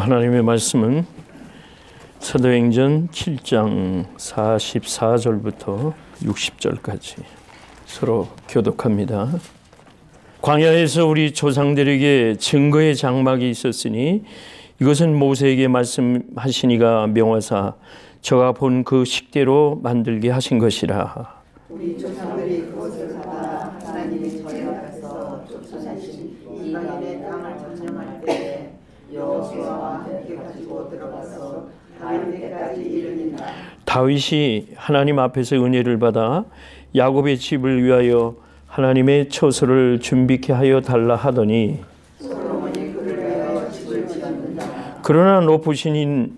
오늘 하나님의 말씀은 사도행전 7장 44절부터 60절까지 서로 교독합니다. 광야에서 우리 조상들에게 증거의 장막이 있었으니 이것은 모세에게 말씀하시니가 명하사 저가 본 그 식대로 만들게 하신 것이라. 우리 조상들이 그것을 받아 하나님이 저희 앞에서 쫓아내신 이 가나안의 땅을 점령할 때 여호수아와 함께 가지고 들어가서 다윗에게까지 이르니라. 다윗이 하나님 앞에서 은혜를 받아 야곱의 집을 위하여 하나님의 처소를 준비케 하여 달라 하더니 솔로몬이 그를 위하여 집을 지었느니라. 그러나 높으신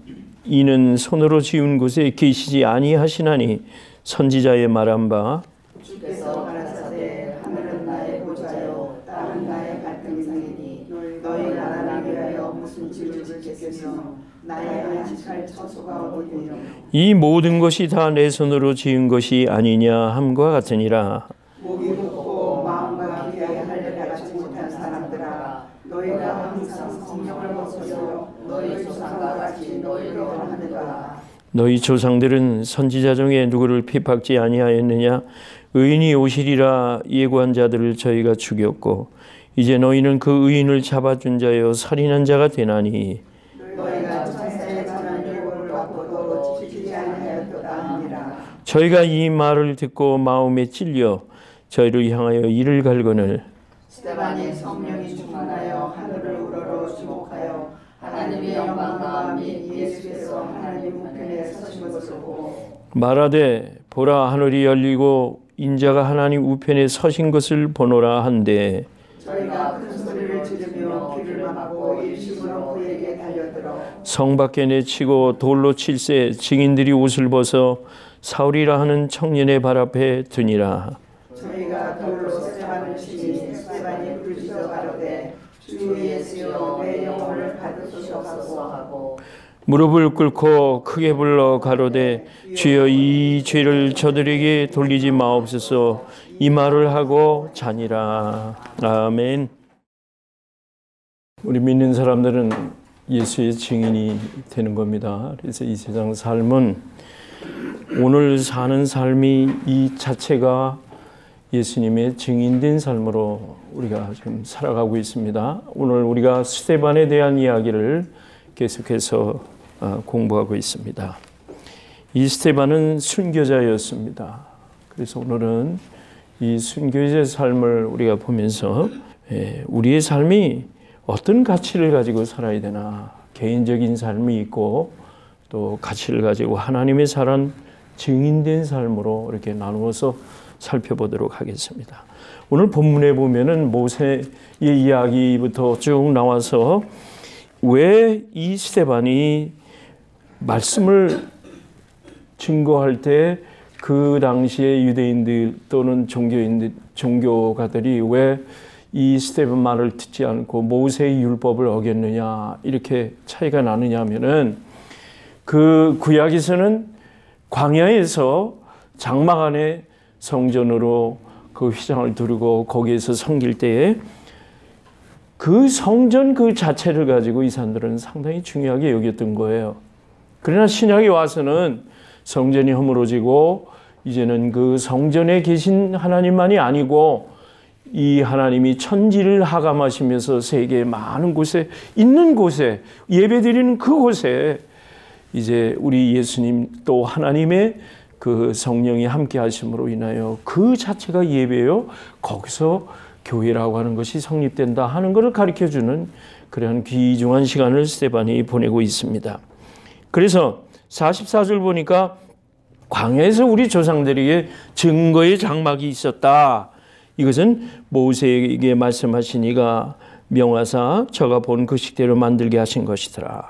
이는 손으로 지은 곳에 계시지 아니하시나니 선지자의 말한 바 주께서 가라사대 하늘은 나의 보좌요 땅은 나의 발등상이니 너희가 나를 위하여 무슨 집을 짓겠으며 나의 안식할 처소가 어디며 이 모든 것이 다 내 손으로 지은 것이 아니냐 함과 같으니라. 목이 높고 마음과 기대에 하려고 하지 못한 사람들아 너희가 항상 성령을 벗어서 너희 조상과 같이 너희로 하느라. 너희 조상들은 선지자 중에 누구를 핍박지 아니하였느냐? 의인이 오시리라 예고한 자들을 저희가 죽였고 이제 너희는 그 의인을 잡아준 자여 살인한 자가 되나니 너희가 천사의 전한 예고를 받고도 지키지 아니하였도다 하니라. 저희가 이 말을 듣고 마음에 찔려 저희를 향하여 이를 갈거늘 스데반이 성령이 충만하여 하늘을 우러러 주목하여 하나님의 영광과 및 예수께서 하나님 우편에 서신 것을 보고 말하되 보라 하늘이 열리고 인자가 하나님 우편에 서신 것을 보노라 한데 저희가 큰 소리를 지르며 귀를 막고 일심으로 그에게 달려들어 성 밖에 내치고 돌로 칠세 증인들이 옷을 벗어 사울이라 하는 청년의 발 앞에 드니라. 저희가 돌로 스데반을 치니 스데반이 부르짖어 가로되 주 예수여 내 영혼을 받으시옵소서 하고 무릎을 꿇고 크게 불러 가로되 주여 이 죄를 저들에게 돌리지 마옵소서. 이 말을 하고 자니라. 아멘. 우리 믿는 사람들은 예수의 증인이 되는 겁니다. 그래서 이 세상 삶은 오늘 사는 삶이 이 자체가 예수님의 증인된 삶으로 우리가 지금 살아가고 있습니다. 오늘 우리가 스데반에 대한 이야기를 계속해서 공부하고 있습니다. 이 스데반은 순교자였습니다. 그래서 오늘은 이 순교자의 삶을 우리가 보면서 우리의 삶이 어떤 가치를 가지고 살아야 되나, 개인적인 삶이 있고 또 가치를 가지고 하나님의 사랑 증인된 삶으로 이렇게 나누어서 살펴보도록 하겠습니다. 오늘 본문에 보면은 모세의 이야기부터 쭉 나와서 왜 이 스데반이 말씀을 증거할 때 그 당시에 유대인들 또는 종교가들이 왜 이 스데반 말을 듣지 않고 모세의 율법을 어겼느냐 이렇게 차이가 나느냐 하면은 그 구약에서는 광야에서 장막 안에 성전으로 그 휘장을 두르고 거기에서 섬길 때에 그 성전 그 자체를 가지고 이 사람들은 상당히 중요하게 여겼던 거예요. 그러나 신약에 와서는 성전이 허물어지고 이제는 그 성전에 계신 하나님만이 아니고 이 하나님이 천지를 하감하시면서 세계의 많은 곳에 있는 곳에 예배드리는 그곳에 이제 우리 예수님 또 하나님의 그 성령이 함께 하심으로 인하여 그 자체가 예배요. 거기서 교회라고 하는 것이 성립된다 하는 것을 가르쳐주는 그러한 귀중한 시간을 스데반이 보내고 있습니다. 그래서 44절 보니까 광야에서 우리 조상들에게 증거의 장막이 있었다. 이것은 모세에게 말씀하시니가 명하사 저가 본 그 식대로 만들게 하신 것이더라.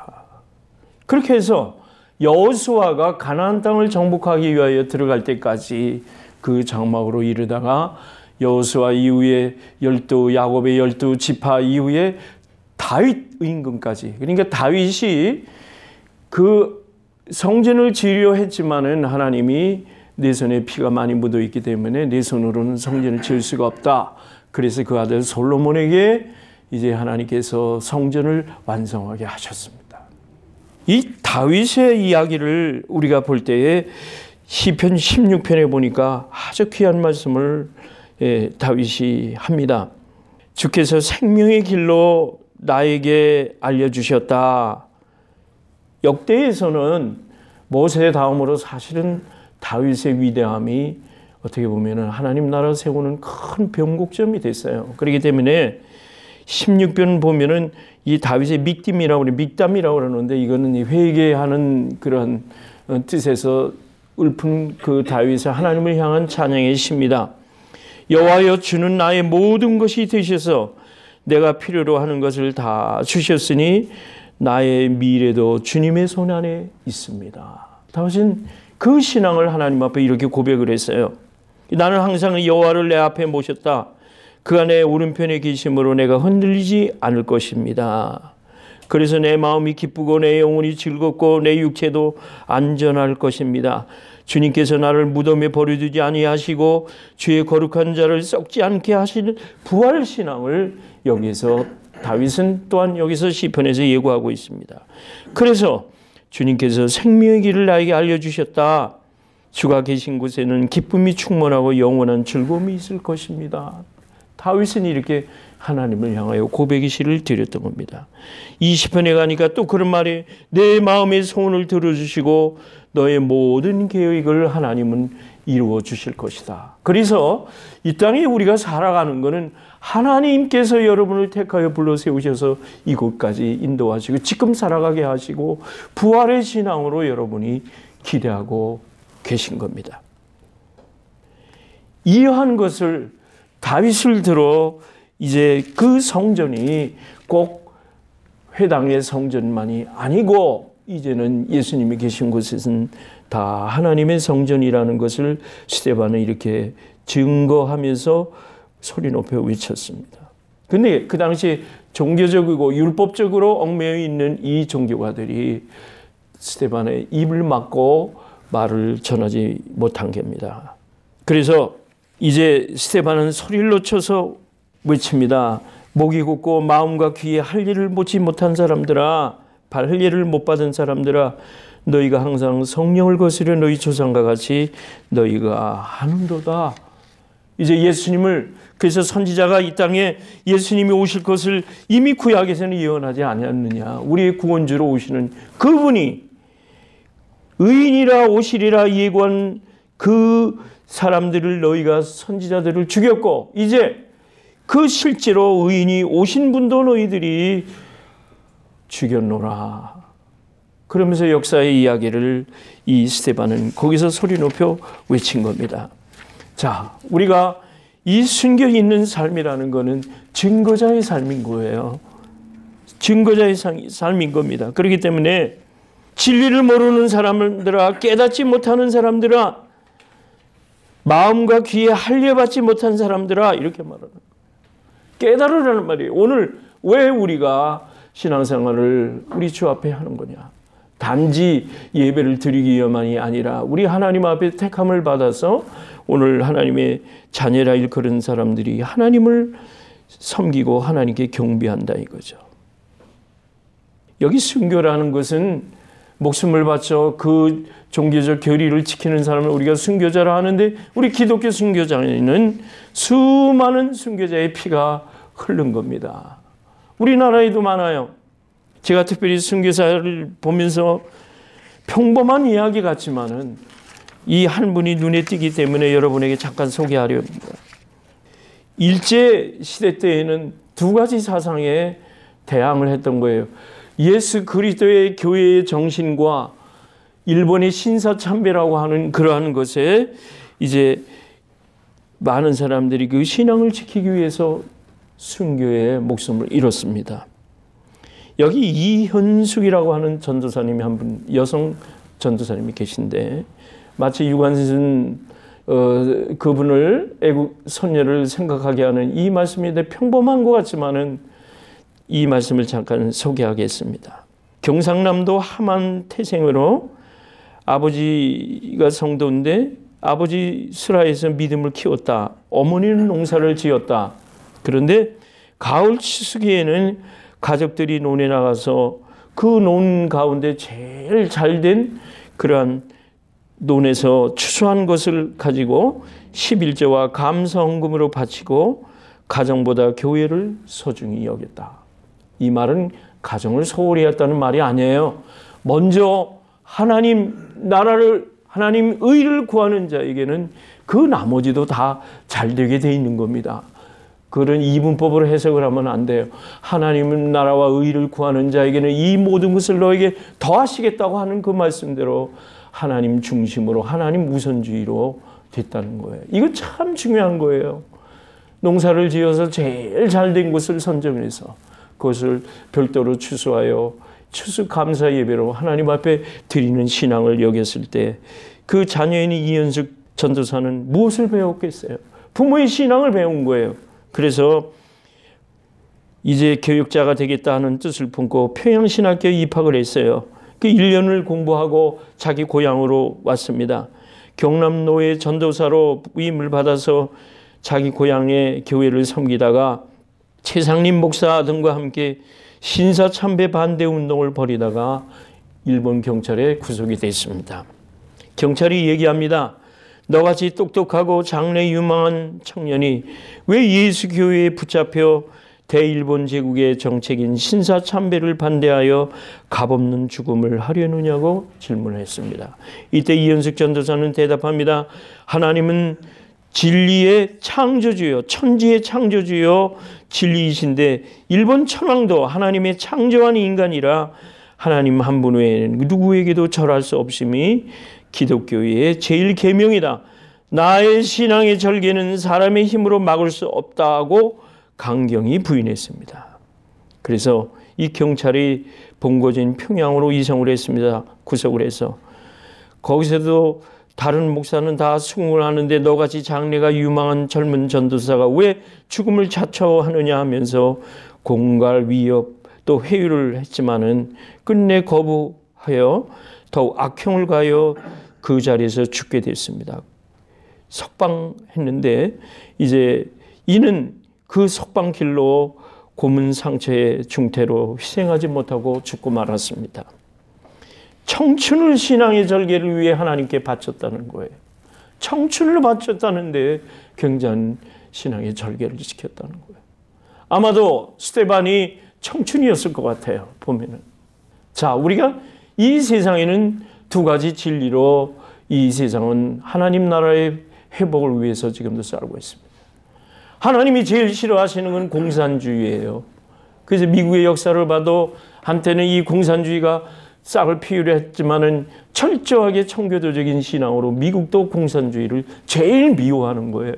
그렇게 해서 여호수아가 가나안 땅을 정복하기 위하여 들어갈 때까지 그 장막으로 이르다가 여호수아 이후에 야곱의 12지파 이후에 다윗 임금까지, 그러니까 다윗이 그 성전을 지으려 했지만은 하나님이 내 손에 피가 많이 묻어 있기 때문에 내 손으로는 성전을 지을 수가 없다. 그래서 그 아들 솔로몬에게 이제 하나님께서 성전을 완성하게 하셨습니다. 이 다윗의 이야기를 우리가 볼 때에 시편 16편에 보니까 아주 귀한 말씀을 다윗이 합니다. 주께서 생명의 길로 나에게 알려주셨다. 역대에서는 모세 다음으로 사실은 다윗의 위대함이 어떻게 보면 하나님 나라 세우는 큰 변곡점이 됐어요. 그렇기 때문에 16편 보면은 이 다윗의 믹담이라고 그러는데 이거는 회개하는 그런 뜻에서 읊은 그 다윗의 하나님을 향한 찬양의 시입니다. 여호와여 주는 나의 모든 것이 되셔서 내가 필요로 하는 것을 다 주셨으니 나의 미래도 주님의 손 안에 있습니다. 다윗은 그 신앙을 하나님 앞에 이렇게 고백을 했어요. 나는 항상 여호와를 내 앞에 모셨다. 그가 내 오른편에 계심으로 내가 흔들리지 않을 것입니다. 그래서 내 마음이 기쁘고 내 영혼이 즐겁고 내 육체도 안전할 것입니다. 주님께서 나를 무덤에 버려두지 아니하시고 주의 거룩한 자를 썩지 않게 하시는 부활 신앙을 여기서 다윗은 또한 여기서 시편에서 예고하고 있습니다. 그래서 주님께서 생명의 길을 나에게 알려주셨다. 주가 계신 곳에는 기쁨이 충만하고 영원한 즐거움이 있을 것입니다. 다윗은 이렇게 하나님을 향하여 고백의 시를 드렸던 겁니다. 20편에 가니까 또 그런 말이 내 마음의 소원을 들어주시고 너의 모든 계획을 하나님은 이루어 주실 것이다. 그래서 이 땅에 우리가 살아가는 것은 하나님께서 여러분을 택하여 불러 세우셔서 이곳까지 인도하시고 지금 살아가게 하시고 부활의 신앙으로 여러분이 기대하고 계신 겁니다. 이러한 것을 다윗을 들어 이제 그 성전이 꼭 회당의 성전만이 아니고 이제는 예수님이 계신 곳에서는 다 하나님의 성전이라는 것을 스데반은 이렇게 증거하면서 소리 높여 외쳤습니다. 근데 그 당시 종교적이고 율법적으로 얽매여 있는 이 종교가들이 스데반의 입을 막고 말을 전하지 못한 겁니다. 그래서 이제 스데반은 소리를 놓쳐서 외칩니다. 목이 굳고 마음과 귀에 할 일을 보지 못한 사람들아, 할 일을 못 받은 사람들아, 너희가 항상 성령을 거스려 너희 조상과 같이 너희가 하는도다. 이제 예수님을, 그래서 선지자가 이 땅에 예수님이 오실 것을 이미 구약에서는 예언하지 않았느냐. 우리의 구원주로 오시는 그분이 의인이라 오시리라 예고한 그 사람들을 너희가 선지자들을 죽였고 이제 그 실제로 의인이 오신 분도 너희들이 죽였노라. 그러면서 역사의 이야기를 이 스데반은 거기서 소리 높여 외친 겁니다. 자, 우리가 이 순교 있는 삶이라는 것은 증거자의 삶인 거예요. 증거자의 삶인 겁니다. 그렇기 때문에 진리를 모르는 사람들아, 깨닫지 못하는 사람들아, 마음과 귀에 할례받지 못한 사람들아, 이렇게 말하는 거예요. 깨달으라는 말이에요. 오늘 왜 우리가 신앙생활을 우리 주 앞에 하는 거냐. 단지 예배를 드리기 위함이 아니라 우리 하나님 앞에 택함을 받아서 오늘 하나님의 자녀라 일컬은 사람들이 하나님을 섬기고 하나님께 경배한다 이거죠. 여기 순교라는 것은 목숨을 바쳐 그 종교적 결의를 지키는 사람을 우리가 순교자라 하는데 우리 기독교 순교자에는 수많은 순교자의 피가 흐른 겁니다. 우리나라에도 많아요. 제가 특별히 순교사를 보면서 평범한 이야기 같지만은 이 한 분이 눈에 띄기 때문에 여러분에게 잠깐 소개하려 합니다. 일제 시대 때에는 두 가지 사상에 대항을 했던 거예요. 예수 그리스도의 교회의 정신과 일본의 신사참배라고 하는 그러한 것에 이제 많은 사람들이 그 신앙을 지키기 위해서 순교의 목숨을 잃었습니다. 여기 이현숙이라고 하는 전도사님이 한 분, 여성 전도사님이 계신데 마치 유관순 그분을 애국 선녀를 생각하게 하는 이 말씀인데 평범한 것 같지만은 이 말씀을 잠깐 소개하겠습니다. 경상남도 함안 태생으로 아버지가 성도인데 아버지 슬하에서 믿음을 키웠다. 어머니는 농사를 지었다. 그런데 가을 추수기에는 가족들이 논에 나가서 그 논 가운데 제일 잘된 그러한 논에서 추수한 것을 가지고 11조와 감사헌금으로 바치고 가정보다 교회를 소중히 여겼다. 이 말은 가정을 소홀히 했다는 말이 아니에요. 먼저 하나님 나라를, 하나님 의를 구하는 자에게는 그 나머지도 다 잘되게 돼 있는 겁니다. 그런 이분법으로 해석을 하면 안 돼요. 하나님은 나라와 의를 구하는 자에게는 이 모든 것을 너에게 더하시겠다고 하는 그 말씀대로 하나님 중심으로, 하나님 우선주의로 됐다는 거예요. 이거 참 중요한 거예요. 농사를 지어서 제일 잘된 것을 선정해서 그것을 별도로 추수하여 추수 감사 예배로 하나님 앞에 드리는 신앙을 여겼을 때 그 자녀인 이현숙 전도사는 무엇을 배웠겠어요? 부모의 신앙을 배운 거예요. 그래서 이제 교육자가 되겠다 하는 뜻을 품고 평양신학교에 입학을 했어요. 그 1년을 공부하고 자기 고향으로 왔습니다. 경남노회 전도사로 위임을 받아서 자기 고향의 교회를 섬기다가 최상림 목사 등과 함께 신사참배 반대 운동을 벌이다가 일본 경찰에 구속이 됐습니다. 경찰이 얘기합니다. 너같이 똑똑하고 장래 유망한 청년이 왜 예수 교회에 붙잡혀 대일본 제국의 정책인 신사참배를 반대하여 값없는 죽음을 하려느냐고 질문했습니다. 이때 이현숙 전도사는 대답합니다. 하나님은 진리의 창조주요, 천지의 창조주요 진리이신데 일본 천황도 하나님의 창조한 인간이라 하나님 한 분 외에는 누구에게도 절할 수 없음이 기독교의 제일 계명이다. 나의 신앙의 절개는 사람의 힘으로 막을 수 없다고 강경히 부인했습니다. 그래서 이 경찰이 본거지인 평양으로 이송을 했습니다. 구속을 해서. 거기서도 다른 목사는 다 수긍을 하는데 너같이 장래가 유망한 젊은 전도사가 왜 죽음을 자처하느냐 하면서 공갈, 위협 또 회유를 했지만은 끝내 거부하여 더욱 악형을 가하여 그 자리에서 죽게 됐습니다. 석방했는데 이제 이는 그 석방길로 고문 상처의 중태로 희생하지 못하고 죽고 말았습니다. 청춘을 신앙의 절개를 위해 하나님께 바쳤다는 거예요. 청춘을 바쳤다는데 굉장한 신앙의 절개를 지켰다는 거예요. 아마도 스테반이 청춘이었을 것 같아요. 보면은. 자, 우리가 이 세상에는 두 가지 진리로 이 세상은 하나님 나라의 회복을 위해서 지금도 살고 있습니다. 하나님이 제일 싫어하시는 건 공산주의예요. 그래서 미국의 역사를 봐도 한때는 이 공산주의가 싹을 피우려 했지만은 철저하게 청교도적인 신앙으로 미국도 공산주의를 제일 미워하는 거예요.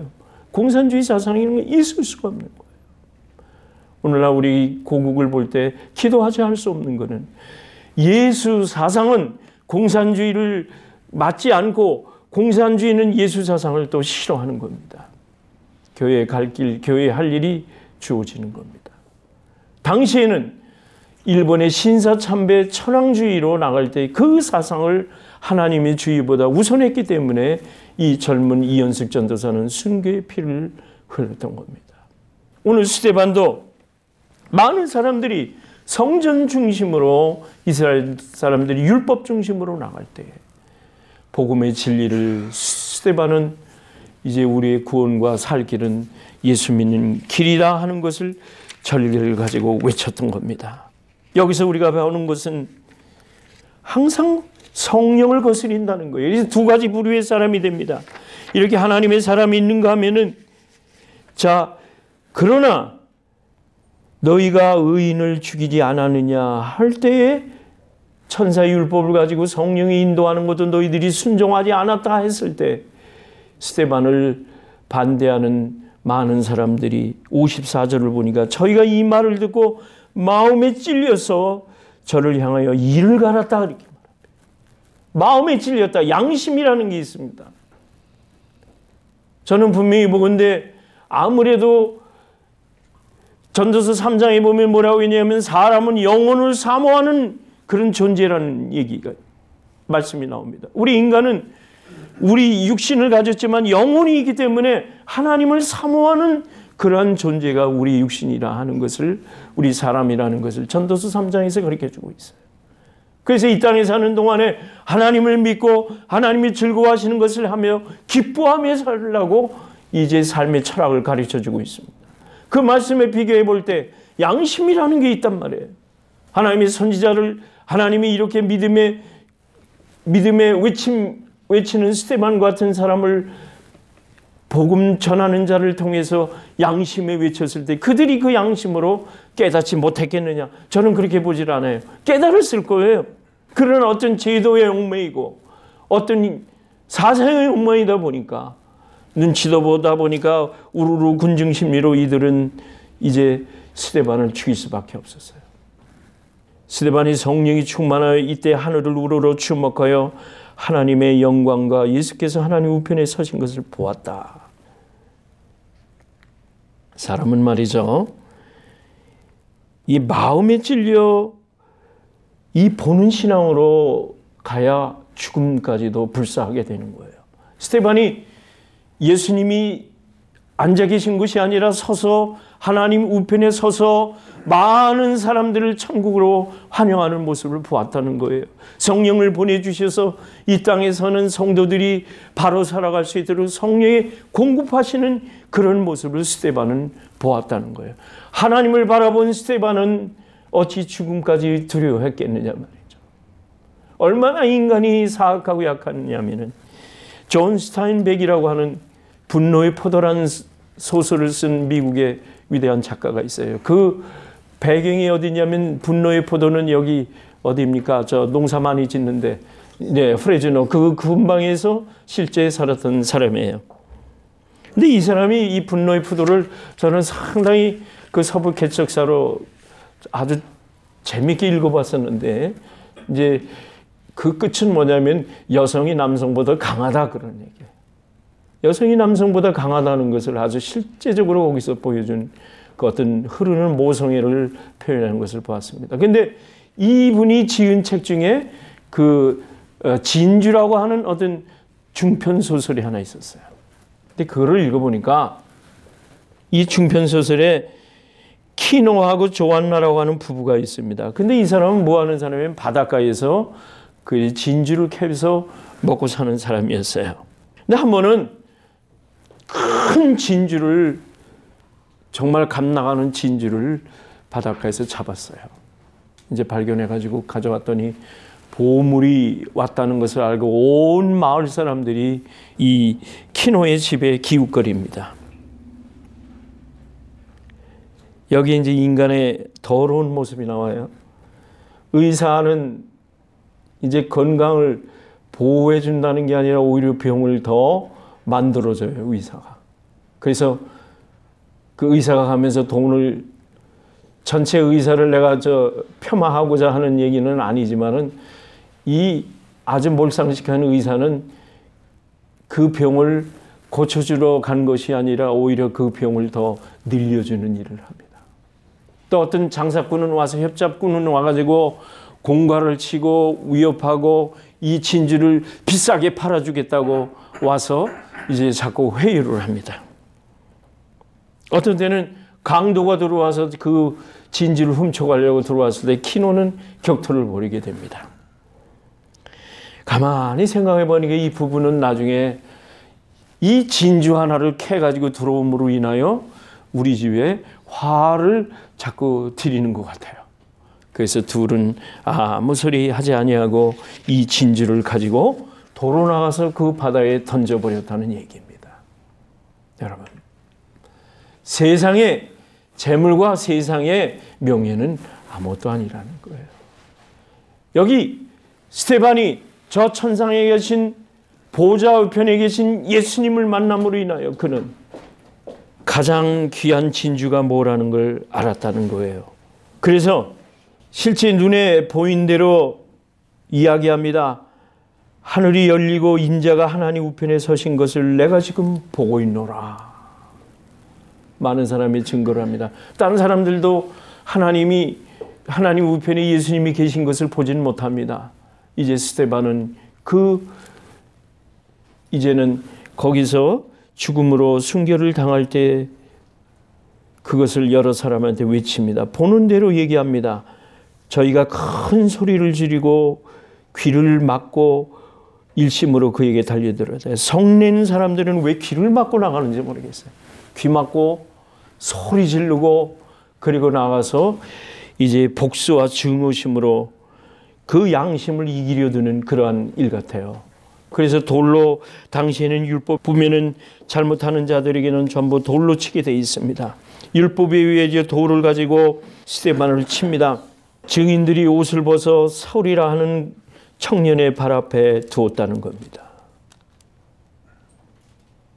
공산주의 사상이 있을 수가 없는 거예요. 오늘날 우리 고국을 볼 때 기도하지 않을 수 없는 것은 예수 사상은 공산주의를 맞지 않고 공산주의는 예수 사상을 또 싫어하는 겁니다. 교회에 갈 길, 교회에 할 일이 주어지는 겁니다. 당시에는 일본의 신사참배 천황주의로 나갈 때 그 사상을 하나님의 주의보다 우선했기 때문에 이 젊은 이현숙 전도사는 순교의 피를 흘렸던 겁니다. 오늘 스데반도 많은 사람들이 성전 중심으로 이스라엘 사람들이 율법 중심으로 나갈 때 복음의 진리를 스데반은 이제 우리의 구원과 살 길은 예수 믿는 길이다 하는 것을 전리를 가지고 외쳤던 겁니다. 여기서 우리가 배우는 것은 항상 성령을 거스린다는 거예요. 그래서 두 가지 부류의 사람이 됩니다. 이렇게 하나님의 사람이 있는가 하면은 자, 그러나 너희가 의인을 죽이지 않았느냐 할 때에 천사의 율법을 가지고 성령이 인도하는 것도 너희들이 순종하지 않았다 했을 때 스데반을 반대하는 많은 사람들이 54절을 보니까 저희가 이 말을 듣고 마음에 찔려서 저를 향하여 이를 갈았다 이렇게 말합니다. 마음에 찔렸다. 양심이라는 게 있습니다. 저는 분명히 보건대 아무래도 전도서 3장에 보면 뭐라고 했냐면 사람은 영혼을 사모하는 그런 존재라는 얘기가 말씀이 나옵니다. 우리 인간은 우리 육신을 가졌지만 영혼이 있기 때문에 하나님을 사모하는 그러한 존재가 우리 육신이라 하는 것을 우리 사람이라는 것을 전도서 3장에서 가르쳐주고 있어요. 그래서 이 땅에 사는 동안에 하나님을 믿고 하나님이 즐거워하시는 것을 하며 기뻐하며 살라고 이제 삶의 철학을 가르쳐주고 있습니다. 그 말씀에 비교해 볼 때 양심이라는 게 있단 말이에요. 하나님의 선지자를 하나님이 이렇게 믿음의 외치는 스데반 같은 사람을 복음 전하는 자를 통해서 양심에 외쳤을 때 그들이 그 양심으로 깨닫지 못했겠느냐? 저는 그렇게 보질 않아요. 깨달았을 거예요. 그런 어떤 제도의 얽매이고 어떤 사상의 얽매이다 보니까 눈치도 보다 보니까 우르르 군중심리로 이들은 이제 스데반을 죽일 수밖에 없었어요. 스데반이 성령이 충만하여 이때 하늘을 우러러 주목하여 하나님의 영광과 예수께서 하나님 우편에 서신 것을 보았다. 사람은 말이죠, 이 마음에 찔려 이 보는 신앙으로 가야 죽음까지도 불사하게 되는 거예요. 스데반이 예수님이 앉아 계신 것이 아니라 서서 하나님 우편에 서서 많은 사람들을 천국으로 환영하는 모습을 보았다는 거예요. 성령을 보내주셔서 이 땅에 서는 성도들이 바로 살아갈 수 있도록 성령이 공급하시는 그런 모습을 스데반은 보았다는 거예요. 하나님을 바라본 스데반은 어찌 죽음까지 두려워했겠느냐 말이죠. 얼마나 인간이 사악하고 약하냐면은 존 스타인백이라고 하는 분노의 포도라는 소설을 쓴 미국의 위대한 작가가 있어요. 그 배경이 어디냐면 분노의 포도는 여기 어디입니까? 저 농사 많이 짓는데, 네, 프레즈노 그 근방에서 실제 살았던 사람이에요. 근데 이 사람이 이 분노의 포도를 저는 상당히 그 서부 개척사로 아주 재밌게 읽어봤었는데, 이제 그 끝은 뭐냐면 여성이 남성보다 강하다 그런 얘기예요. 여성이 남성보다 강하다는 것을 아주 실제적으로 거기서 보여준 그 어떤 흐르는 모성애를 표현하는 것을 보았습니다. 그런데 이분이 지은 책 중에 그 진주라고 하는 어떤 중편 소설이 하나 있었어요. 근데 그거를 읽어보니까 이 중편 소설에 키노하고 조안나라고 하는 부부가 있습니다. 근데 이 사람은 뭐 하는 사람이면 바닷가에서 그 진주를 캐서 먹고 사는 사람이었어요. 근데 한 번은 큰 진주를, 정말 감 나가는 진주를 바닷가에서 잡았어요. 이제 발견해가지고 가져왔더니 보물이 왔다는 것을 알고 온 마을 사람들이 이 키노의 집에 기웃거립니다. 여기 이제 인간의 더러운 모습이 나와요. 의사는 이제 건강을 보호해 준다는 게 아니라 오히려 병을 더 만들어줘요, 의사가. 그래서 그 의사가 가면서 돈을, 전체 의사를 내가 폄하하고자 하는 얘기는 아니지만은 이 아주 몰상식한 의사는 그 병을 고쳐주러 간 것이 아니라 오히려 그 병을 더 늘려주는 일을 합니다. 또 어떤 장사꾼은 와서, 협잡꾼은 와가지고 공갈을 치고 위협하고 이 진주를 비싸게 팔아주겠다고 와서 이제 자꾸 회유를 합니다. 어떤 때는 강도가 들어와서 그 진주를 훔쳐가려고 들어왔을 때 키노는 격투를 벌이게 됩니다. 가만히 생각해 보니까 이 부부는 나중에 이 진주 하나를 캐가지고 들어옴으로 인하여 우리 집에 화를 자꾸 들이는 것 같아요. 그래서 둘은 아무 소리 하지 아니하고 이 진주를 가지고 도로 나가서 그 바다에 던져버렸다는 얘기입니다. 여러분, 세상의 재물과 세상의 명예는 아무것도 아니라는 거예요. 여기 스데반이 저 천상에 계신 보좌 우편에 계신 예수님을 만남으로 인하여 그는 가장 귀한 진주가 뭐라는 걸 알았다는 거예요. 그래서 실제 눈에 보인 대로 이야기합니다. 하늘이 열리고 인자가 하나님 우편에 서신 것을 내가 지금 보고 있노라. 많은 사람이 증거를 합니다. 다른 사람들도 하나님 우편에 예수님이 계신 것을 보지는 못합니다. 이제 스데반은 이제는 거기서 죽음으로 순교를 당할 때 그것을 여러 사람한테 외칩니다. 보는 대로 얘기합니다. 저희가 큰 소리를 지르고 귀를 막고 일심으로 그에게 달려들어야 돼요. 성낸 사람들은 왜 귀를 막고 나가는지 모르겠어요. 귀 막고 소리 지르고 그리고 나가서 이제 복수와 증오심으로 그 양심을 이기려 드는 그러한 일 같아요. 그래서 돌로 당시에는 율법 보면은 잘못하는 자들에게는 전부 돌로 치게 돼 있습니다. 율법에 의해 이제 돌을 가지고 스데반을 칩니다. 증인들이 옷을 벗어 사울이라 하는 청년의 발 앞에 두었다는 겁니다.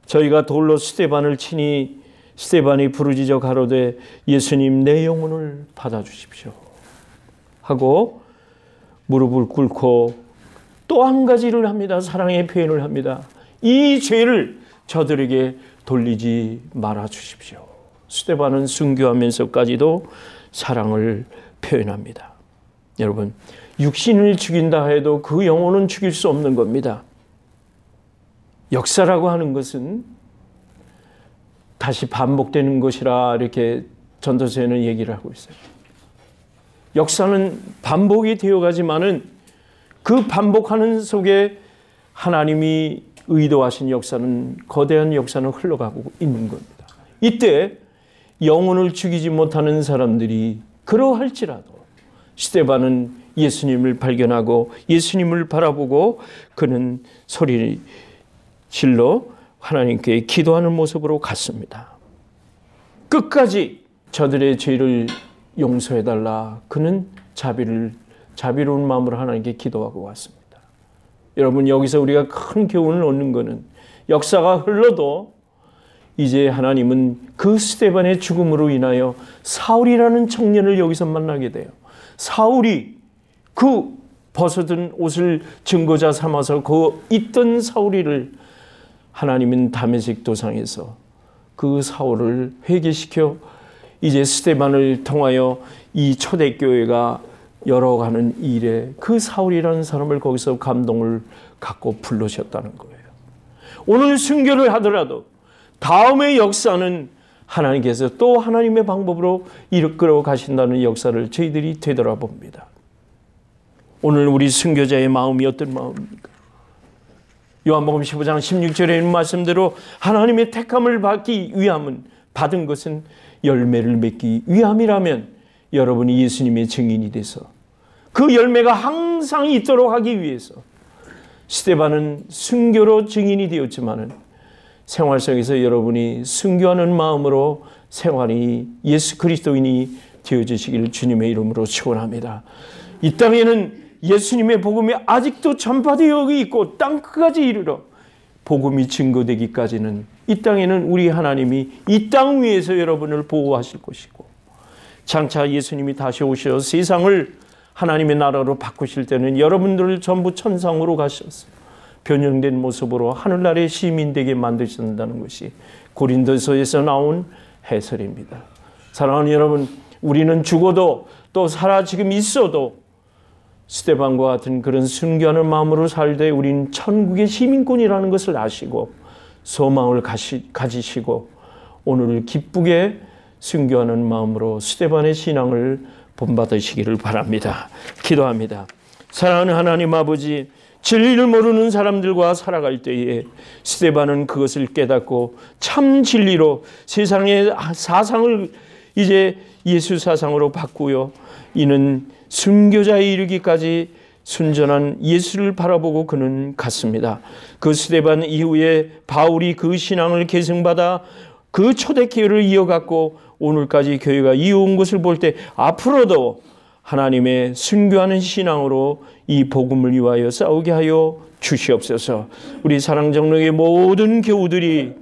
저희가 돌로 스데반을 치니 스데반이 부르짖어 가로되 예수님 내 영혼을 받아주십시오 하고 무릎을 꿇고 또 한 가지를 합니다. 사랑의 표현을 합니다. 이 죄를 저들에게 돌리지 말아 주십시오. 스데반은 순교하면서까지도 사랑을 표현합니다. 여러분, 육신을 죽인다 해도 그 영혼은 죽일 수 없는 겁니다. 역사라고 하는 것은 다시 반복되는 것이라 이렇게 전도서에는 얘기를 하고 있어요. 역사는 반복이 되어가지만은 그 반복하는 속에 하나님이 의도하신 역사는 거대한 역사는 흘러가고 있는 겁니다. 이때 영혼을 죽이지 못하는 사람들이 그러할지라도 스데반은 예수님을 발견하고 예수님을 바라보고 그는 소리 질러 하나님께 기도하는 모습으로 갔습니다. 끝까지 저들의 죄를 용서해달라. 그는 자비로운 마음으로 하나님께 기도하고 왔습니다. 여러분, 여기서 우리가 큰 교훈을 얻는 것은 역사가 흘러도 이제 하나님은 그 스데반의 죽음으로 인하여 사울이라는 청년을 여기서 만나게 돼요. 사울이 그 벗어든 옷을 증거자 삼아서 그 있던 사울이를 하나님은 다메섹 도상에서 그 사울을 회개시켜 이제 스데반을 통하여 이 초대교회가 열어가는 일에 그 사울이라는 사람을 거기서 감동을 갖고 불러셨다는 거예요. 오늘 순교를 하더라도 다음의 역사는 하나님께서 또 하나님의 방법으로 이끌어 가신다는 역사를 저희들이 되돌아봅니다. 오늘 우리 순교자의 마음이 어떤 마음입니까? 요한복음 15장 16절에 있는 말씀대로 하나님의 택함을 받은 것은 열매를 맺기 위함이라면 여러분이 예수님의 증인이 돼서 그 열매가 항상 있도록 하기 위해서 스데반은 순교로 증인이 되었지만은 생활 속에서 여러분이 순교하는 마음으로 생활이 예수 그리스도인이 되어지시기를 주님의 이름으로 축원합니다. 이 땅에는 예수님의 복음이 아직도 전파되어 있고 땅 끝까지 이르러 복음이 증거되기까지는 이 땅에는 우리 하나님이 이 땅 위에서 여러분을 보호하실 것이고 장차 예수님이 다시 오셔 세상을 하나님의 나라로 바꾸실 때는 여러분들을 전부 천상으로 가셔서 변형된 모습으로 하늘나라의 시민 되게 만드신다는 것이 고린도서에서 나온 해설입니다. 사랑하는 여러분, 우리는 죽어도 또 살아 지금 있어도 스데반과 같은 그런 순교하는 마음으로 살되 우린 천국의 시민권이라는 것을 아시고 소망을 가지시고 오늘을 기쁘게 순교하는 마음으로 스데반의 신앙을 본받으시기를 바랍니다. 기도합니다. 사랑하는 하나님 아버지, 진리를 모르는 사람들과 살아갈 때에 스데반은 그것을 깨닫고 참 진리로 세상의 사상을 이제 예수 사상으로 바꾸어 이는 순교자에 이르기까지 순전한 예수를 바라보고 그는 갔습니다. 그 스데반 이후에 바울이 그 신앙을 계승받아 그 초대교회를 이어갔고 오늘까지 교회가 이어온 것을 볼 때 앞으로도 하나님의 순교하는 신앙으로 이 복음을 위하여 싸우게 하여 주시옵소서. 우리 사랑정릉의 모든 교우들이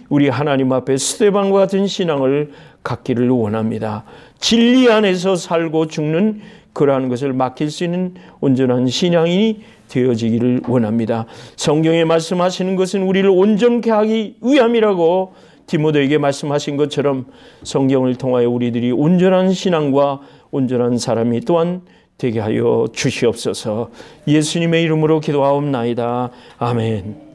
우리 하나님 앞에 스데반과 같은 신앙을 갖기를 원합니다. 진리 안에서 살고 죽는 그러한 것을 맡길 수 있는 온전한 신앙이 되어지기를 원합니다. 성경에 말씀하시는 것은 우리를 온전케 하기 위함이라고 디모데에게 말씀하신 것처럼 성경을 통하여 우리들이 온전한 신앙과 온전한 사람이 또한 되게 하여 주시옵소서. 예수님의 이름으로 기도하옵나이다. 아멘.